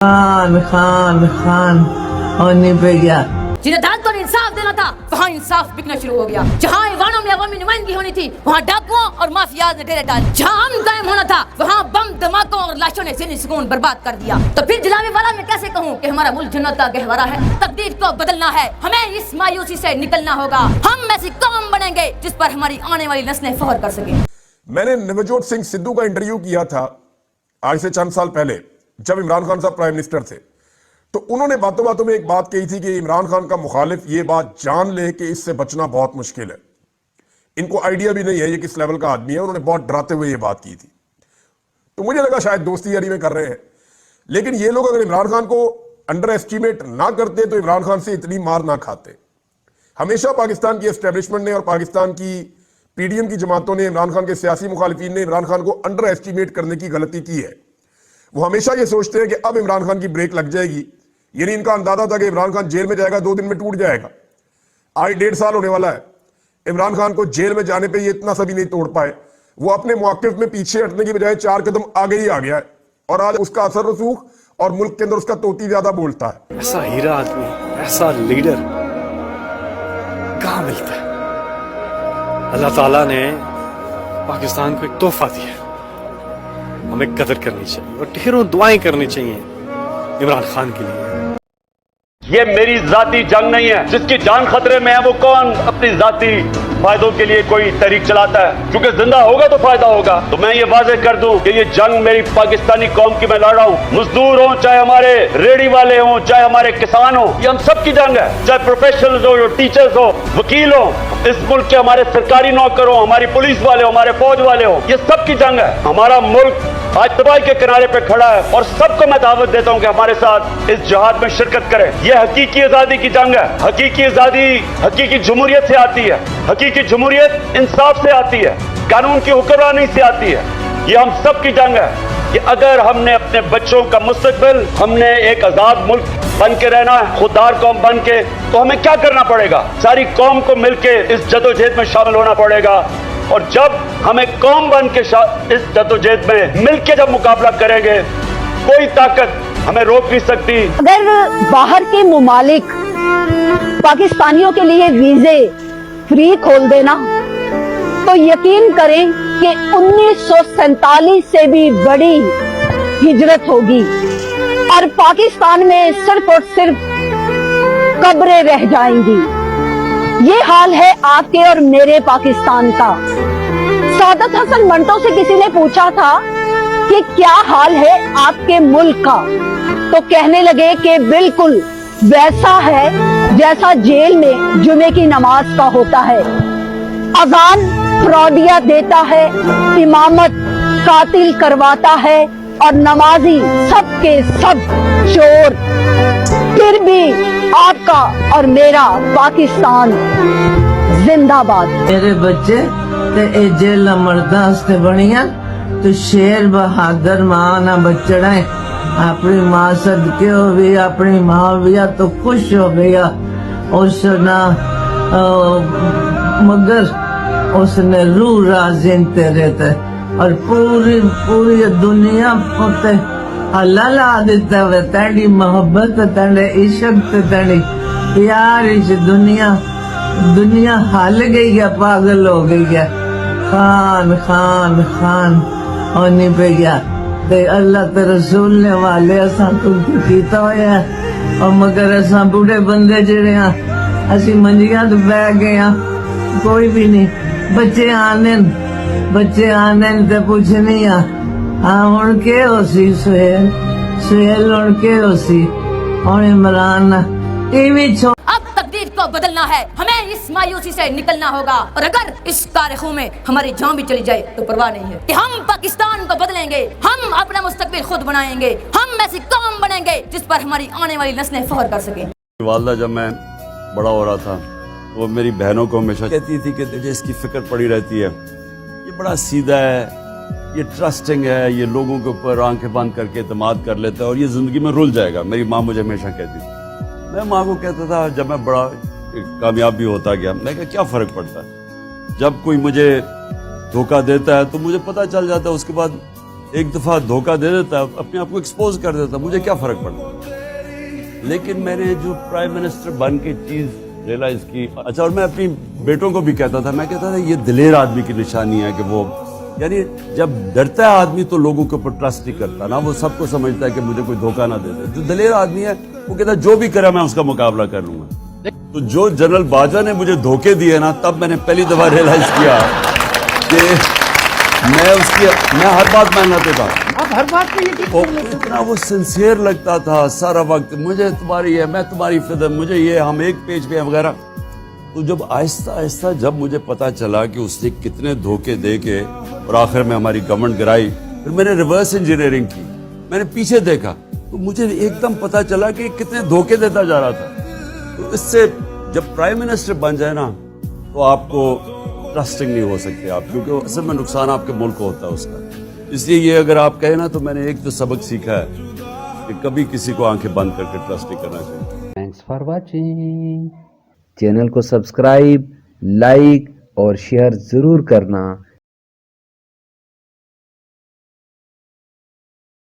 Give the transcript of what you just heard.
खान खान खान होने पे गया। जिन्हें अदालतों ने इंसाफ देना था वहाँ इंसाफ बिकना शुरू हो गया। जहाँ ईवानों में अवामी नुमाइंदगी होनी थी वहाँ डाकुओं और माफियाज ने डेरे डाले। जहाँ अमन कायम होना था वहाँ बम धमाकों और लाशों ने ज़हनी सुकून बर्बाद कर दिया। तो फिर जलावे वाला मैं कैसे कहूँ कि हमारा मुल्क जन्नत का गहवारा है। तकदीर को बदलना है, हमें इस मायूसी से निकलना होगा। हम ऐसी कौम बनेंगे जिस पर हमारी आने वाली नस्लें फख्र कर सकें। मैंने नवजोत सिंह सिद्धू का इंटरव्यू किया था आज से चंद साल पहले, जब इमरान खान साहब प्राइम मिनिस्टर थे। तो उन्होंने बातों बातों में एक बात कही थी कि इमरान खान का मुखालिफ ये बात जान ले कि इससे बचना बहुत मुश्किल है। इनको आइडिया भी नहीं है ये किस लेवल का आदमी है। उन्होंने बहुत डराते हुए ये बात की थी। तो मुझे लगा शायद दोस्ती यारी में कर रहे हैं, लेकिन ये लोग अगर इमरान खान को अंडर एस्टिमेट ना करते तो इमरान खान से इतनी मार ना खाते। हमेशा पाकिस्तान की एस्टेब्लिशमेंट ने और पाकिस्तान की पीडीएम की जमातों ने, इमरान खान के सियासी मुखालिफिन ने इमरान खान को अंडर एस्टिमेट करने की गलती की है। वो हमेशा ये सोचते हैं कि अब इमरान खान की ब्रेक लग जाएगी, यानी इनका अंदाजा था कि इमरान खान जेल में जाएगा, 2 दिन में टूट जाएगा। आज 1.5 साल होने वाला है, इमरान खान को जेल में जाने पे ये इतना सा भी नहीं तोड़ पाए। वो अपने मौक़िफ़ में पीछे हटने की बजाय 4 कदम आगे ही आ गया है और आज उसका असर रसूख और मुल्क के अंदर उसका तोती ज्यादा बोलता है। ऐसा हीरा आदमी, ऐसा लीडर कहाँ मिलता है? अल्लाह ताला ने पाकिस्तान को एक तोहफा दिया, हमें कदर करनी चाहिए और ढेरों दुआएं करनी चाहिए इमरान खान के लिए। ये मेरी जाती जंग नहीं है। जिसकी जान खतरे में है वो कौन अपनी जाती फायदों के लिए कोई तहरीक चलाता है? क्योंकि जिंदा होगा तो फायदा होगा। तो मैं ये वाज़ेह कर दूं कि ये जंग मेरी पाकिस्तानी कौम की मैं लड़ रहा हूँ। मजदूर हो, चाहे हमारे रेडी वाले हो, चाहे हमारे किसान हो, ये हम सब की जंग है। चाहे प्रोफेशनल्स हो, टीचर्स हो, वकील हो, इस मुल्क के हमारे सरकारी नौकर हो, हमारी पुलिस वाले हो, हमारे फौज वाले हो, ये सब की जंग है। हमारा मुल्क आज तबाही के किनारे पे खड़ा है और सबको मैं दावत देता हूं कि हमारे साथ इस जिहाद में शिरकत करें। यह हकीकी आजादी की जंग है। हकीकी आजादी हकीकी जमहूरियत से आती है। हकीकी जमहूरियत इंसाफ से आती है, कानून की हुक्मरानी से आती है। ये हम सब की जंग है कि अगर हमने अपने बच्चों का मुस्तकबिल, हमने एक आजाद मुल्क बन के रहना है, खुददार कौम बन के, तो हमें क्या करना पड़ेगा? सारी कौम को मिलके इस जदोजहद में शामिल होना पड़ेगा। और जब हमें कौम बन के इस जदोजहद में मिलके जब मुकाबला करेंगे, कोई ताकत हमें रोक नहीं सकती। अगर बाहर के मुमालिक पाकिस्तानियों के लिए वीजे फ्री खोल देना, तो यकीन करें कि 1947 से भी बड़ी हिजरत होगी और पाकिस्तान में सिर्फ और सिर्फ कब्रें रह जाएंगी। ये हाल है आपके और मेरे पाकिस्तान का। सादत हसन मंटो से किसी ने पूछा था कि क्या हाल है आपके मुल्क का, तो कहने लगे कि बिल्कुल वैसा है जैसा जेल में जुमे की नमाज का होता है। अजान फ्रॉडिया देता है, इमामत कातिल करवाता है और नमाजी सबके सब चोर। फिर भी आपका और मेरा पाकिस्तान जिंदाबाद। मेरे बच्चे ते ए जेल मर्दा हस्ते बनिया तो शेर बहादुर मां ना बचड़ा है। अपनी माँ सदके हो गई, अपनी माँ भी तो खुश हो गया उस ना, मगर उसने रूह राज़िन तेरे थे और पूरी पूरी दुनिया पुते अल्लाह ला देता वे। तेरी मोहब्बत, तेरे इश्क, तेरी प्यार इस दुनिया हाल गई है, पागल हो गई है। खान खान खान होने पे गया ते अल्लाह ते रसूल ने वाले असा कुछ कीता होया, और मगर असा बूढ़े बंदे जेड़े हां असी मंजियां ते बह गए हां, कोई भी नहीं। बच्चे आने ते कुछ नहीं आ। हाँ हुण के होसी सुहेल हुण के होसी हुण इमरान टीवी छो। अब तकदीर को बदलना है, हमें इस मायूसी से निकलना होगा। और अगर इस तारीखों में हमारी जान भी चली जाए तो परवाह नहीं है कि हम पाकिस्तान को बदलेंगे। हम अपना मुस्तकबिल खुद बनाएंगे। हम ऐसी कौम बनेंगे जिस पर हमारी आने वाली नस्लें फख्र कर सकें। वालदा जब मैं बड़ा हो रहा था वो मेरी बहनों को हमेशा कहती थी कि तुझे इसकी फिक्र पड़ी रहती है, ये बड़ा सीधा है, ये ट्रस्टिंग है, ये लोगों के ऊपर आंखें बंद करके एतमाद कर लेता है और ये जिंदगी में रुल जाएगा। मेरी माँ मुझे हमेशा कहती थी। मैं माँ को कहता था, जब मैं बड़ा कामयाब भी होता गया, मैं कहा क्या फर्क पड़ता है, जब कोई मुझे धोखा देता है तो मुझे पता चल जाता है, उसके बाद एक दफा धोखा दे देता, अपने आप को एक्सपोज कर देता, मुझे क्या फर्क पड़ता। लेकिन मैंने जो प्राइम मिनिस्टर बन के चीज रियलाइज की, अच्छा, और मैं अपनी बेटों को भी कहता था, मैं कहता था ये दिलेर आदमी की निशानी है कि वो, यानी जब डरता है आदमी तो लोगों के ऊपर ट्रस्ट नहीं करता ना, वो सबको समझता है कि मुझे कोई धोखा ना दे दे। जो दिलेर आदमी है वो कहता है जो भी करे मैं उसका मुकाबला कर लूंगा। तो जो जनरल बाजवा ने मुझे धोखे दिए ना, तब मैंने पहली दफा रियलाइज किया कि मैं हर बात मान लेता था। आप हर बात पे यकीन कर लेते इतना वो सिंसियर लगता था सारा वक्त, मुझे तुम्हारी है, मैं तुम्हारी फिदम, मुझे ये, हम एक पेज पे हैं वगैरह। तो जब आहिस्ता आहिस्ता जब मुझे पता चला कि उसने कितने धोखे दे के और आखिर में हमारी गवर्नमेंट गिराई, फिर मैंने रिवर्स इंजीनियरिंग की, मैंने पीछे देखा तो मुझे एकदम पता चला कि कितने धोखे देता जा रहा था। तो इससे जब प्राइम मिनिस्टर बन जाए ना तो आपको ट्रस्टिंग नहीं हो सकते आप, क्योंकि असल में नुकसान आपके मुल्क को होता है उसका। इसलिए ये अगर आप कहें ना, तो मैंने एक तो सबक सीखा है कि कभी किसी को आंखें बंद करके ट्रस्ट नहीं करना चाहिए। Thanks for watching. चैनल को सब्सक्राइब, लाइक और शेयर जरूर करना